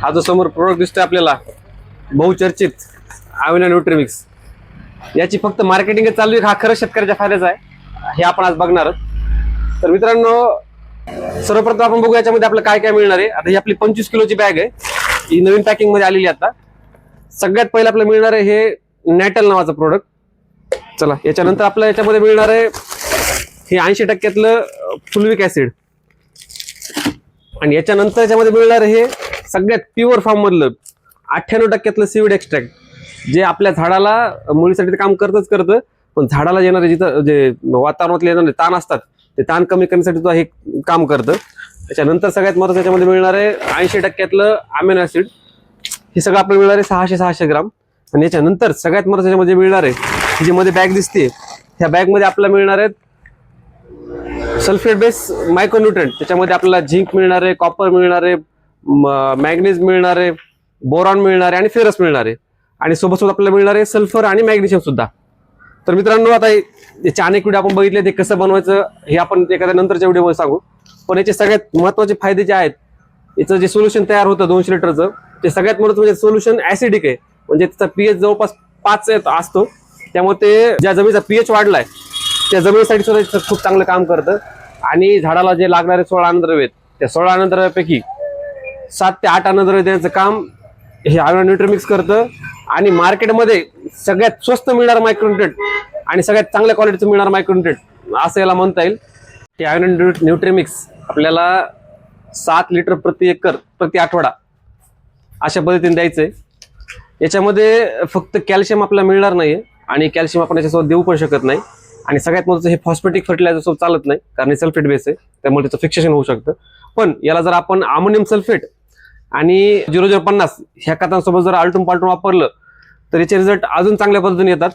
हा जो समोर प्रोडक्ट दिसतोय आपल्याला बहुचर्चित आविना न्यूट्रीमिक्स, याची फक्त मार्केटिंग चालू आहे, हा खरं शेतकऱ्याच्या फायद्याचा आहे, हे आपण आज बघणार आहोत। तर मित्रांनो, सर्वप्रथम आपण बघू याच्यामध्ये आपल्याला काय काय मिळणार आहे। आता ही आपली 25 किलोची बॅग आहे, ही नवीन पॅकिंग मध्ये आलेली आहे। आता सगळ्यात पहिलं आपल्याला मिळणार आहे हे नॅटल नावाचं प्रोडक्ट। चला, याच्यानंतर आपल्याला याच्यामध्ये मिळणार आहे हे 80% फुलविक ऍसिड, आणि याच्यानंतर याच्यामध्ये मिळणार हे सगळ्यात प्युअर फॉर्म मधलं 98% सीविड एक्स्ट्रॅक्ट, जे आपल्या झाडाला मुळीसाठी काम करतं, पण झाडाला येणारे जिथं जे वातावरणातले येणारे ताण असतात ते ताण कमी करण्यासाठी सुद्धा हे काम करतं। त्याच्यानंतर सगळ्यात महत्त्वाचं याच्यामध्ये मिळणार आहे 80% अमिनो ऍसिड, हे सगळं आपल्याला मिळणार आहे 600 ग्राम। आणि याच्यानंतर सगळ्यात महत्त्वाचं याच्यामध्ये मिळणार आहे, जी मध्ये बॅग दिसते, ह्या बॅग मध्ये आपल्याला मिळणार आहेत सल्फेट बेस मायक्रोन्यूट्रंट। त्याच्यामध्ये आपल्याला झिंक मिळणार आहे, कॉपर मिळणार आहे, मॅग्नीज मिळणार आहे, बोरॉन मिळणार आहे आणि फेरस मिळणार आहे, आणि सोबत आपल्याला मिळणार आहे सल्फर आणि मॅग्नेशियम सुद्धा। तर मित्रांनो, आता याचे अनेक व्हिडिओ आपण बघितले, ते कसं बनवायचं हे आपण एखाद्या नंतरच्या व्हिडिओमध्ये सांगू, पण याचे सगळ्यात महत्त्वाचे फायदे जे आहेत, याचं जे सोल्युशन तयार होतं 200 लिटरचं, ते सगळ्यात महत्त्वाचं म्हणजे सोल्युशन ऍसिडिक आहे, म्हणजे त्याचा पीएच जवळपास 5 असतो। त्यामुळे ते ज्या जमिनीचा पीएच वाढलाय त्या जमिनीसाठी सुद्धा खूप चांगलं काम करतं, आणि झाडाला जे लागणारे 16 अन्नद्रव्य आहेत, त्या 16 अन्नद्रव्यापैकी 7 ते 8 अन्नद्रव्य देण्याचं काम हे आविना न्यूट्रीमिक्स करतं। आणि मार्केटमध्ये सगळ्यात स्वस्त मिळणारं मायक्रोन्यूट्रिएंट आणि सगळ्यात चांगल्या क्वालिटीचं मिळणारं मायक्रोन्यूट्रिएंट असं याला म्हणता येईल। हे आविना न्यूट्रीमिक्स आपल्याला 7 लिटर प्रति एकर प्रति आठवडा अशा पद्धतीने द्यायचंय। याच्यामध्ये फक्त कॅल्शियम आपल्याला मिळणार नाहीये, आणि कॅल्शियम आपण याच्यासोबत देऊ पण शकत नाही, आणि सगळ्यात महत्त्वाचं हे फॉस्फेटिक फर्टिलायझर सोबत चालत नाही, कारण हे सल्फेट बेस आहे, त्यामुळे त्याचं फिक्सेशन होऊ शकतं। पण याला जर आपण अमोनियम सल्फेट आणि 0050 ह्या खतांसोबत जर आलटून पालटून वापरलं तर याचे रिझल्ट अजून चांगल्या पद्धतीने येतात,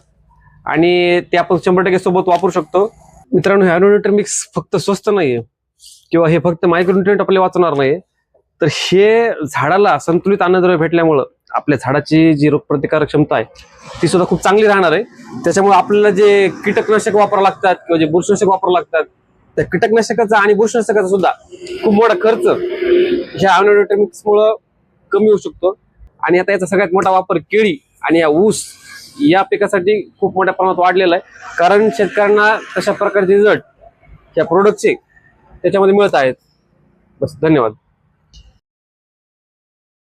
आणि ते आपण 100% सोबत वापरू शकतो। मित्रांनो, हे न्यूट्रीमिक्स फक्त स्वस्त नाहीये, किंवा हे फक्त मायक्रोन्यूट्रिएंट आपल्याला वाचवणार नाहीये, तर हे झाडाला संतुलित अन्नद्रव्य भेटल्यामुळं आपल्या झाडाची जी रोगप्रतिकारक क्षमता आहे ती सुद्धा खूप चांगली राहणार आहे। त्याच्यामुळे आपल्याला जे कीटकनाशक वापरावं लागतात किंवा जे बुरशीनाशक वापरावं लागतात, त्या कीटकनाशकाचा आणि बुरशीनाशकाचा सुद्धा खूप मोठा खर्च ह्या आविना न्यूट्रीमिक्समुळं कमी होऊ शकतो। आणि आता याचा सगळ्यात मोठा वापर केळी आणि या ऊस या पिकासाठी खूप मोठ्या प्रमाणात वाढलेला आहे, कारण शेतकऱ्यांना तशा प्रकारचे रिझल्ट या प्रोडक्टचे त्याच्यामध्ये मिळत आहेत। बस, धन्यवाद।